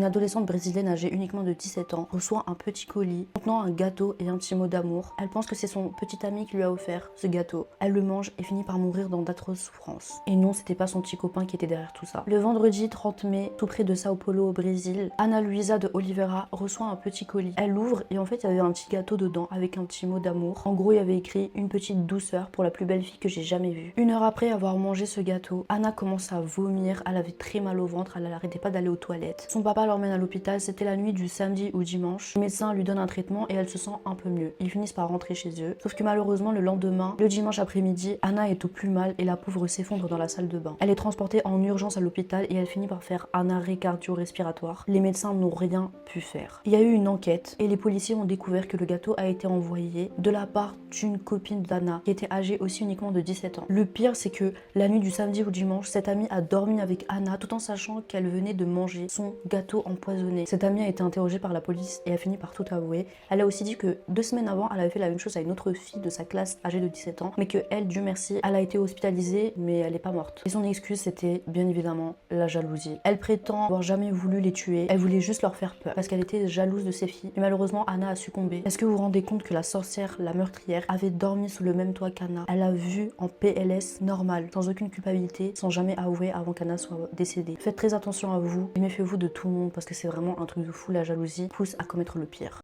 une adolescente brésilienne âgée uniquement de 17 ans reçoit un petit colis contenant un gâteau et un petit mot d'amour. Elle pense que c'est son petit ami qui lui a offert ce gâteau. Elle le mange et finit par mourir dans d'atroces souffrances. Et non, c'était pas son petit copain qui était derrière tout ça. Le vendredi 30 mai, tout près de Sao Paulo au Brésil, Ana Luisa de Oliveira reçoit un petit colis. Elle l'ouvre et en fait il y avait un petit gâteau dedans avec un petit mot d'amour. En gros il y avait écrit une petite douceur pour la plus belle fille que j'ai jamais vue. Une heure après avoir mangé ce gâteau, Ana commence à vomir, elle avait très mal au ventre, elle n'arrêtait pas d'aller aux toilettes. Son papa l'emmène à l'hôpital, c'était la nuit du samedi au dimanche. Le médecin lui donne un traitement et elle se sent un peu mieux. Ils finissent par rentrer chez eux. Sauf que malheureusement le lendemain, le dimanche après-midi, Ana est au plus mal et la pauvre s'effondre dans la salle de bain. Elle est transportée en urgence à l'hôpital et elle finit par faire un arrêt cardio-respiratoire. Les médecins n'ont rien pu faire. Il y a eu une enquête et les policiers ont découvert que le gâteau a été envoyé de la part d'une copine d'Ana qui était âgée aussi uniquement de 17 ans. Le pire c'est que la nuit du samedi au dimanche, cette amie a dormi avec Ana tout en sachant qu'elle venait de manger son gâteau empoisonné. Cette amie a été interrogée par la police et a fini par tout avouer. Elle a aussi dit que 2 semaines avant, elle avait fait la même chose à une autre fille de sa classe âgée de 17 ans, mais que elle, Dieu merci, elle a été hospitalisée, mais elle n'est pas morte. Et son excuse, c'était bien évidemment la jalousie. Elle prétend avoir jamais voulu les tuer, elle voulait juste leur faire peur parce qu'elle était jalouse de ses filles. Et malheureusement, Ana a succombé. Est-ce que vous vous rendez compte que la sorcière, la meurtrière, avait dormi sous le même toit qu'Ana? Elle a vu en PLS normal, sans aucune culpabilité, sans jamais avouer avant qu'Ana soit décédée. Faites très attention à vous et méfiez-vous de tout le monde parce que c'est vraiment un truc de fou. La jalousie pousse à commettre le pire.